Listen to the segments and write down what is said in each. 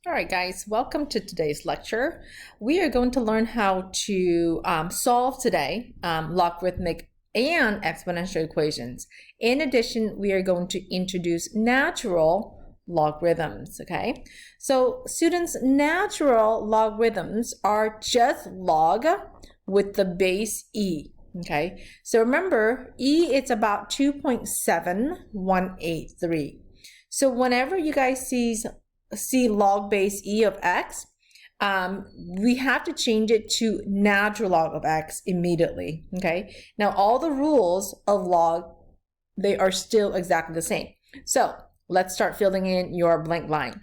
All right, guys, welcome to today's lecture. We are going to learn how to solve today logarithmic and exponential equations. In addition, we are going to introduce natural logarithms, okay? So students, natural logarithms are just log with the base e, okay? So remember, e is about 2.7183. So whenever you guys see log base e of x, we have to change it to natural log of x immediately, okay? Now, all the rules of log, they are still exactly the same. So let's start filling in your blank line.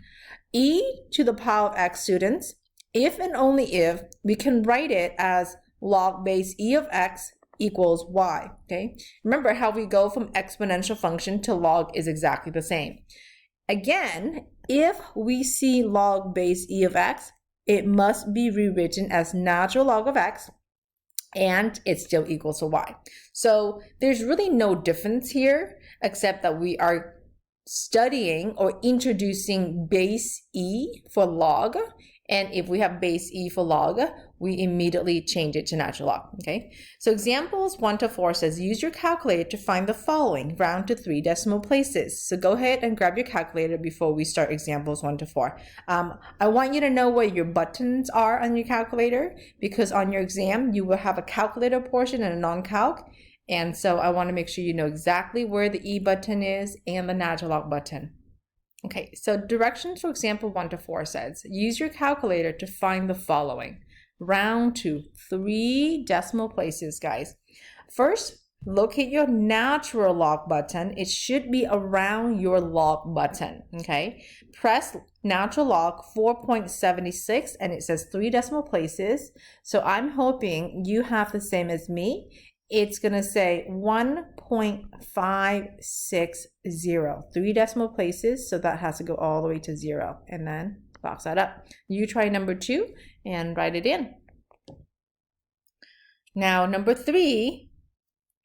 E to the power of x, students, if and only if, we can write it as log base e of x equals y, okay? Remember how we go from exponential function to log is exactly the same. Again, if we see log base e of x, it must be rewritten as natural log of x, and it still equals to y. So there's really no difference here, except that we are studying or introducing base e for log. And if we have base e for log, we immediately change it to natural log, okay? So examples 1 to 4 says, use your calculator to find the following, round to 3 decimal places. So go ahead and grab your calculator before we start examples 1 to 4. I want you to know where your buttons are on your calculator, because on your exam, you will have a calculator portion and a non-calc. And so I want to make sure you know exactly where the E button is and the natural log button. Okay, so directions for example 1 to 4 says, use your calculator to find the following. Round to 3 decimal places, guys. First, locate your natural log button. It should be around your log button, okay? Press natural log 4.76 and it says 3 decimal places. So I'm hoping you have the same as me. It's going to say 1.560, 3 decimal places. So that has to go all the way to 0 and then box that up. You try number 2 and write it in. Now, number 3,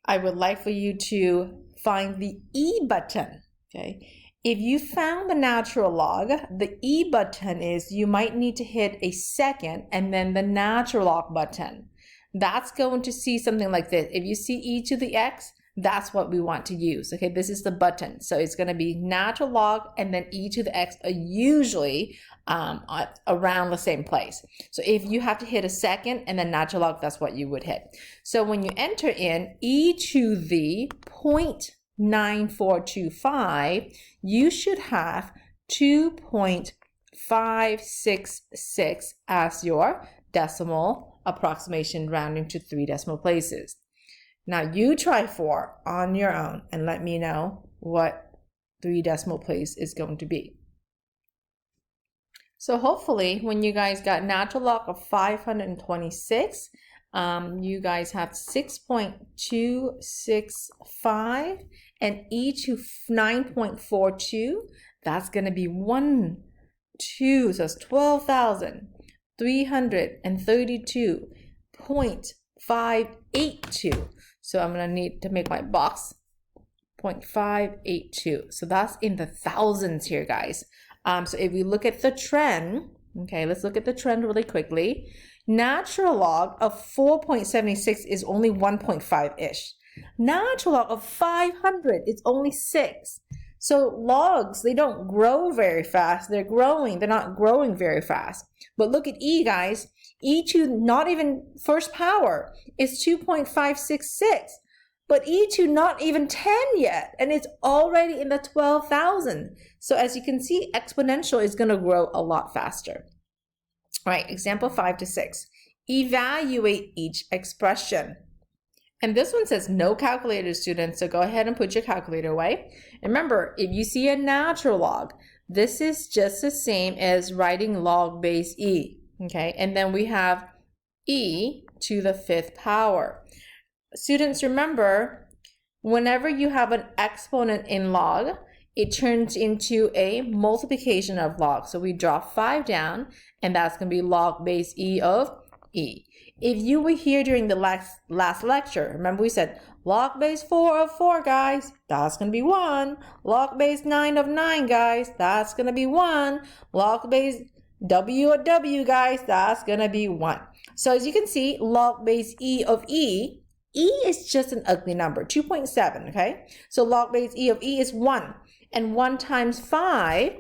I would like for you to find the E button, okay? If you found the natural log, the E button is you might need to hit a second and then the natural log button. That's going to see something like this. If you see e to the x, that's what we want to use. Okay, this is the button. So it's going to be natural log and then e to the x are usually around the same place. So if you have to hit a second and then natural log, that's what you would hit. So when you enter in e to the 0.9425, you should have 2.566 as your decimal approximation, rounding to 3 decimal places. Now you try 4 on your own and let me know what 3 decimal place is going to be. So hopefully when you guys got natural log of 526, you guys have 6.265 and e to 9.42, that's going to be 1, 2, so it's 12,332.582. So I'm going to need to make my box 0.582. So that's in the thousands here, guys. So if we look at the trend, okay, let's look at the trend really quickly. Natural log of 4.76 is only 1.5-ish. Natural log of 500 is only 6. So logs, they don't grow very fast. They're growing. They're not growing very fast. But look at E, guys. E to not even first power is 2.566. But E to not even 10 yet. And it's already in the 12,000. So as you can see, exponential is going to grow a lot faster. All right, example 5 to 6. Evaluate each expression. And this one says no calculator, students, so go ahead and put your calculator away. And remember, if you see a natural log, this is just the same as writing log base e, okay? And then we have e to the 5th power. Students, remember, whenever you have an exponent in log, it turns into a multiplication of log. So we draw 5 down, and that's going to be log base e of e. If you were here during the last lecture, remember we said log base 4 of 4, guys, that's going to be 1. Log base 9 of 9, guys, that's going to be 1. Log base W or W, guys, that's going to be 1. So as you can see, log base E of E, E is just an ugly number, 2.7, okay? So log base E of E is 1. And 1 times 5,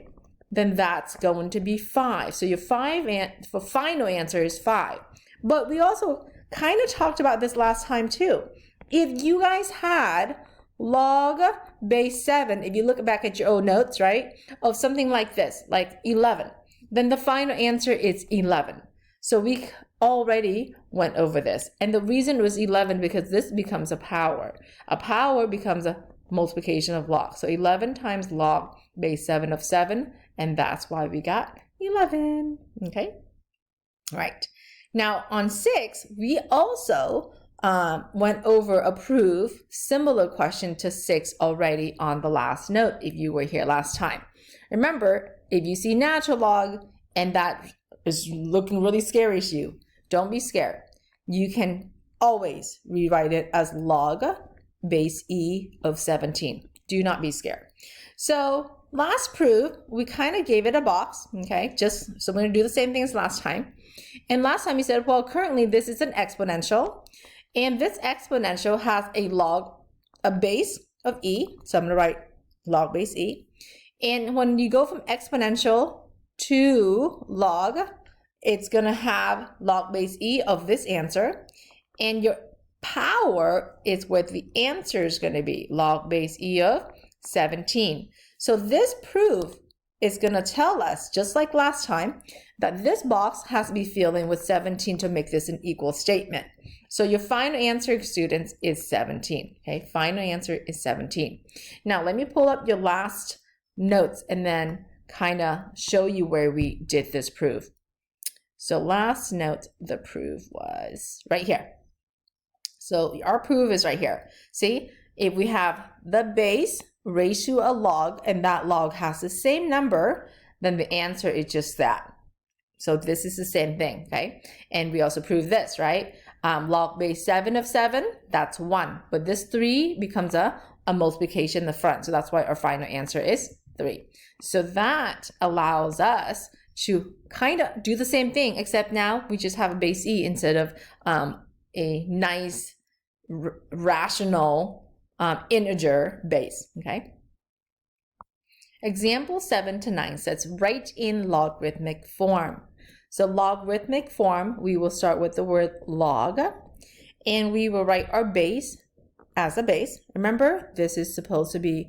then that's going to be 5. So your final answer is 5. But we also kind of talked about this last time too. If you guys had log base 7, if you look back at your old notes, right, of something like this, like 11, then the final answer is 11. So we already went over this. And the reason it was 11 because this becomes a power. A power becomes a multiplication of log. So 11 times log base 7 of 7, and that's why we got 11. Okay? All right. Now on 6, we also went over a proof, similar question to 6 already on the last note if you were here last time. Remember, if you see natural log and that is looking really scary to you, don't be scared. You can always rewrite it as log base E of 17. Do not be scared. So last proof, we kind of gave it a box, okay? So we're going to do the same thing as last time. And last time we said, well, currently this is an exponential, and this exponential has a base of E. So I'm going to write log base E. And when you go from exponential to log, it's going to have log base E of this answer. And your power is what the answer is going to be, log base E of 17. So this proof is going to tell us, just like last time, that this box has to be filling with 17 to make this an equal statement. So your final answer, students, is 17. Okay, final answer is 17. Now let me pull up your last notes and then kind of show you where we did this proof. So last note, the proof was right here. So our proof is right here. See, if we have the base raised to a log and that log has the same number, then the answer is just that. So this is the same thing, okay? And we also proved this, right? Log base 7 of 7, that's 1. But this 3 becomes a multiplication in the front. So that's why our final answer is 3. So that allows us to kind of do the same thing, except now we just have a base E instead of a nice rational integer base, okay? Example 7 to 9 says write in logarithmic form. So logarithmic form, we will start with the word log, and we will write our base as a base. Remember, this is supposed to be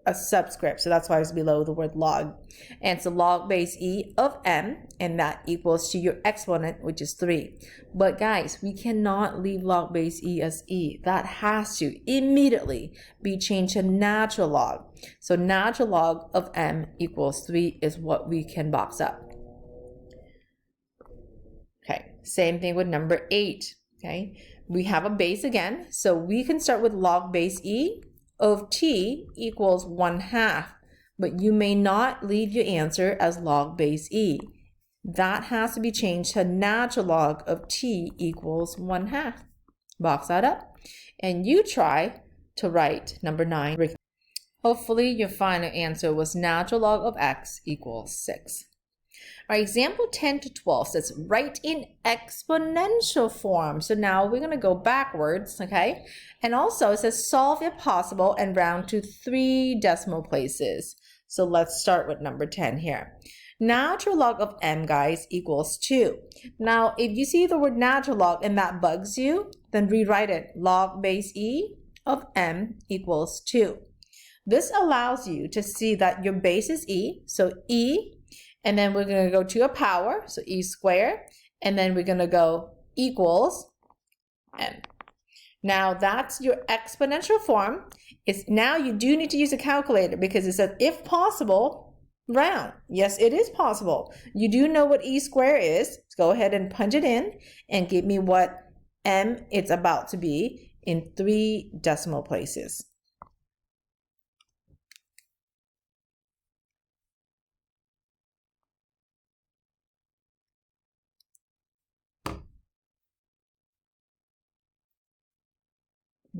a subscript, so that's why it's below the word log. And so log base E of m, and that equals to your exponent, which is 3. But guys, we cannot leave log base E as E. That has to immediately be changed to natural log. So natural log of m equals 3 is what we can box up. Okay, same thing with number 8. Okay, we have a base again, so we can start with log base E of t equals 1/2, but you may not leave your answer as log base E. That has to be changed to natural log of t equals 1/2. Box that up, and you try to write number 9. Hopefully your final answer was natural log of x equals 6. Our example 10 to 12 says write in exponential form. So now we're going to go backwards, okay? And also it says solve if possible and round to 3 decimal places. So let's start with number 10 here. Natural log of m, guys, equals 2. Now, if you see the word natural log and that bugs you, then rewrite it. Log base E of m equals 2. This allows you to see that your base is E, so E, and then we're going to go to a power, so E squared, and then we're going to go equals m. Now that's your exponential form. Now you do need to use a calculator because it says if possible, round. Yes, it is possible. You do know what E squared is. Go ahead and punch it in and give me what m it's about to be in 3 decimal places.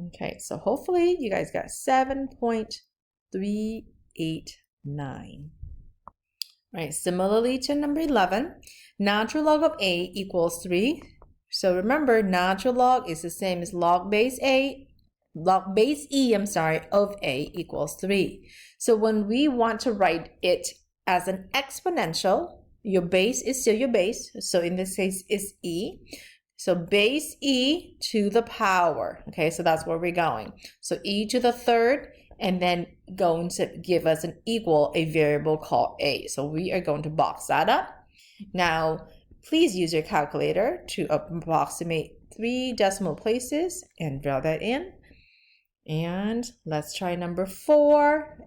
Okay, so hopefully you guys got 7.389. Right, similarly to number 11, natural log of A equals 3. So remember, natural log is the same as log base E, of A equals 3. So when we want to write it as an exponential, your base is still your base. So in this case, it's E. So base E to the power. Okay, so that's where we're going. So E to the third, and then going to give us an equal a variable called A. So we are going to box that up. Now, please use your calculator to approximate 3 decimal places and draw that in. And let's try number 4.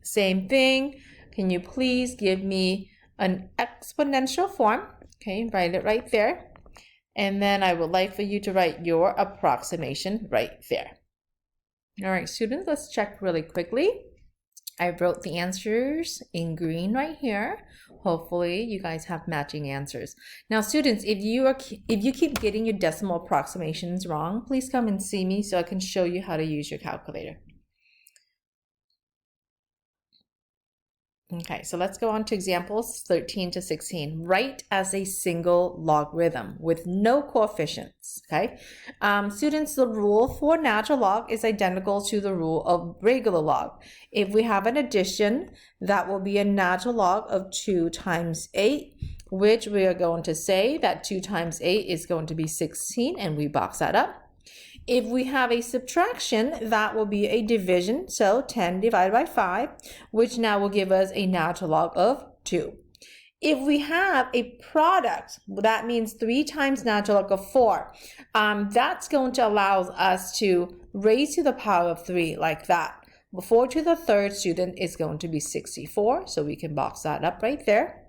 Same thing. Can you please give me an exponential form? Okay, write it right there. And then I would like for you to write your approximation right there. All right, students, let's check really quickly. I wrote the answers in green right here. Hopefully you guys have matching answers. Now students, if you keep getting your decimal approximations wrong, please come and see me so I can show you how to use your calculator. Okay, so let's go on to examples 13 to 16. Write as a single logarithm with no coefficients, okay? Students, the rule for natural log is identical to the rule of regular log. If we have an addition, that will be a natural log of 2 times 8, which we are going to say that 2 times 8 is going to be 16, and we box that up. If we have a subtraction, that will be a division, so 10 divided by 5, which now will give us a natural log of 2. If we have a product, that means 3 times natural log of 4. That's going to allow us to raise to the power of 3 like that. 4 to the third, student, is going to be 64, so we can box that up right there.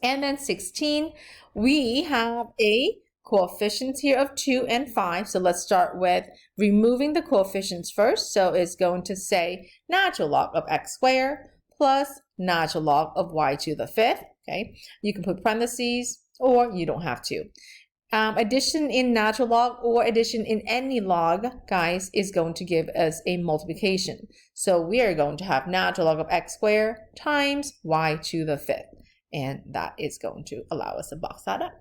And then 16, we have a coefficients here of 2 and 5. So let's start with removing the coefficients first. So it's going to say natural log of x squared plus natural log of y to the 5th. Okay, you can put parentheses or you don't have to. Addition in natural log or addition in any log, guys, is going to give us a multiplication. So we are going to have natural log of x squared times y to the 5th. And that is going to allow us to box that up.